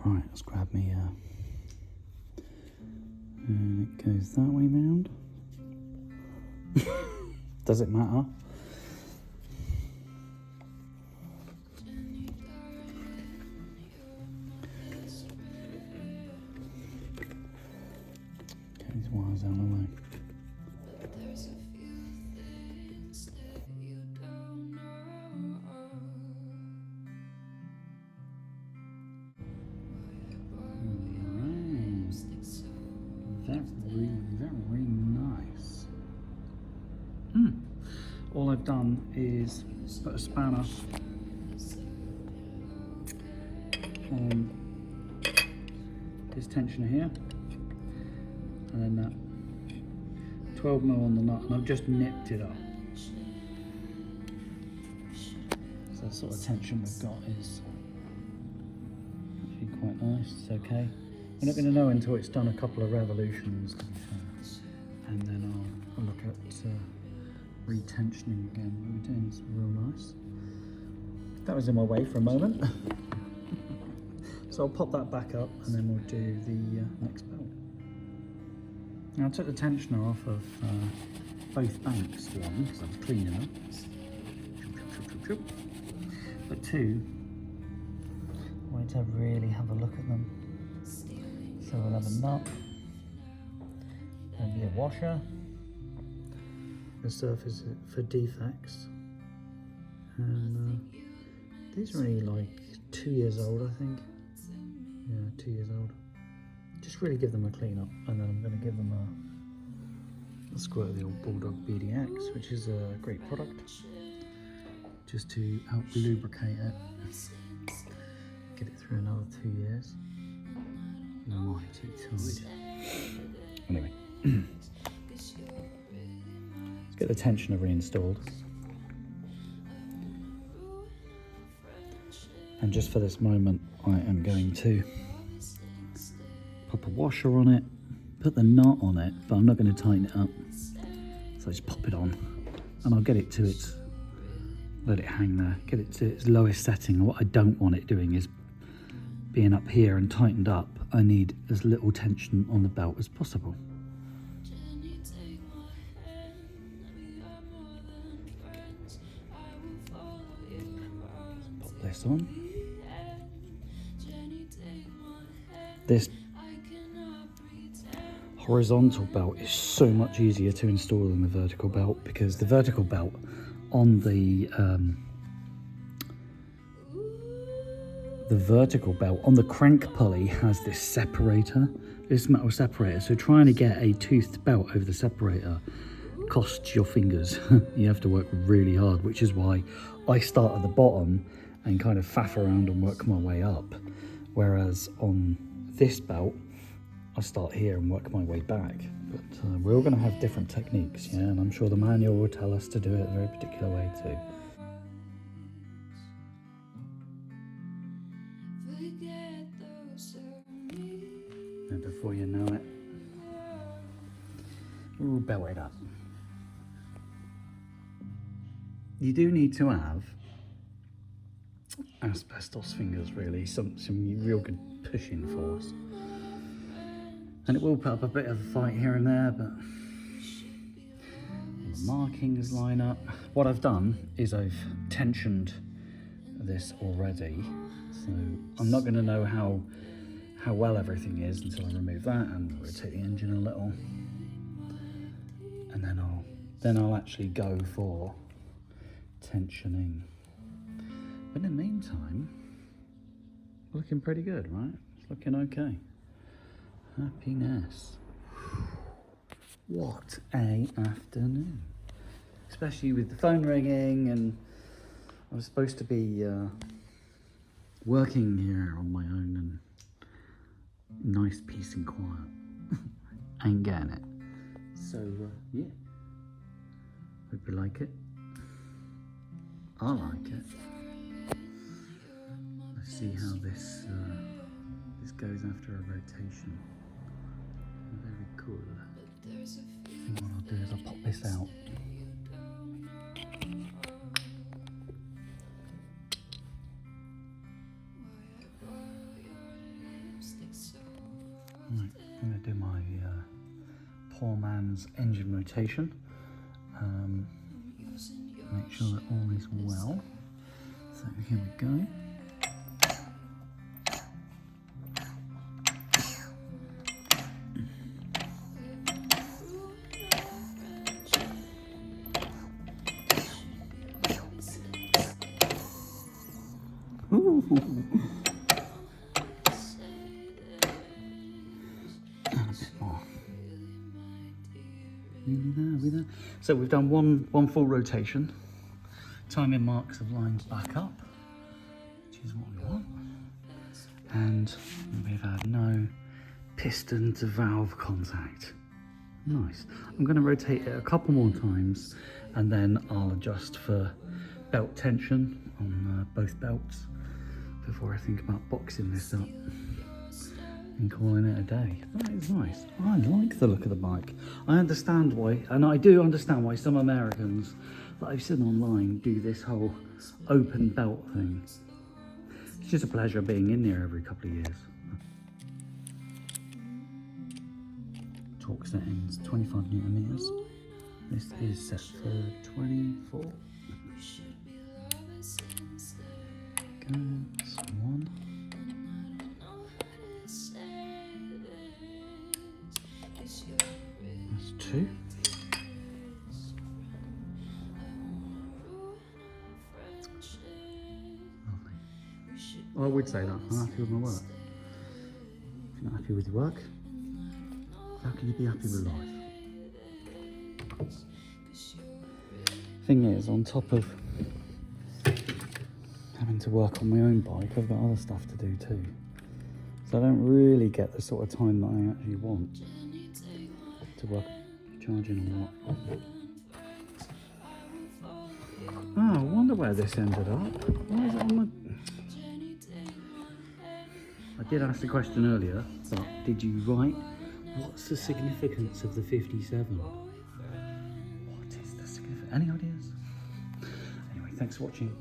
Right, let's grab me and it goes that way round. Does it matter? Okay, these wires out of the way. Very nice. All I've done is put a spanner on this tensioner here, and then that 12mm on the nut, and I've just nipped it up. So the sort of tension we've got is actually quite nice. It's okay. We're not going to know until it's done a couple of revolutions, to be fair. And then I'll look at retensioning again. What we're doing is real nice. That was in my way for a moment. So I'll pop that back up and then we'll do the next belt. Now I took the tensioner off of both banks, one, because I was cleaning them. But two, I wanted to really have a look at them. So we'll have a nut, there'll be a washer, the surface for defects, and these are only like 2 years old, I think. Yeah, 2 years old. Just really give them a clean up, and then I'm going to give them a squirt of the old Bulldog BDX, which is a great product, just to help lubricate it, get it through another 2 years. Mighty tight. Anyway, let's get the tensioner reinstalled. And just for this moment, I am going to pop a washer on it, put the nut on it, but I'm not going to tighten it up. So I just pop it on, and I'll get it to its, let it hang there, get it to its lowest setting. What I don't want it doing is being up here and tightened up. I need as little tension on the belt as possible. Let's pop this on. This horizontal belt is so much easier to install than the vertical belt, because the vertical belt on the vertical belt on the crank pulley has this separator, this metal separator. So trying to get a toothed belt over the separator costs your fingers. You have to work really hard, which is why I start at the bottom and kind of faff around and work my way up. Whereas on this belt, I start here and work my way back. But we're all going to have different techniques, yeah, and I'm sure the manual will tell us to do it a very particular way too. And before you know it, we'll belt it up. You do need to have asbestos fingers, really, some real good pushing force. And it will put up a bit of a fight here and there, but the markings line up. What I've done is I've tensioned this already, so I'm not going to know how well everything is until I remove that and rotate the engine a little, and then I'll actually go for tensioning. But in the meantime, looking pretty good, right? It's looking okay. Happiness. What a afternoon. Especially with the phone ringing, and I was supposed to be working here on my own and nice peace and quiet. Ain't getting it. So yeah, hope you like it. I like it. Let's see how this goes after a rotation. Very cool. I think what I'll do is I'll pop this out. do my poor man's engine rotation. Make sure that all is well. So here we go. Ooh. And a bit more. Nearly there, So we've done one full rotation. Timing marks have lined back up, which is what we want. And we've had no piston to valve contact. Nice. I'm going to rotate it a couple more times and then I'll adjust for belt tension on both belts before I think about boxing this up and calling it a day. That is nice. I like the look of the bike. I understand why, and I do understand why some Americans that I've seen online do this whole open belt thing. It's just a pleasure being in there every couple of years. Torque settings 25 Newton meters. This is set for 24. That's one. That's two. Lovely. I would say that. I'm happy with my work. If you're not happy with your work, how can you be happy with life? Thing is, on top of having to work on my own bike, I've got other stuff to do too. So I don't really get the sort of time that I actually want to work charging on what. Oh, I wonder where this ended up. Why is it on the... I did ask the question earlier, but did you write, what's the significance of the 57? What is the significance? Any ideas? Anyway, thanks for watching.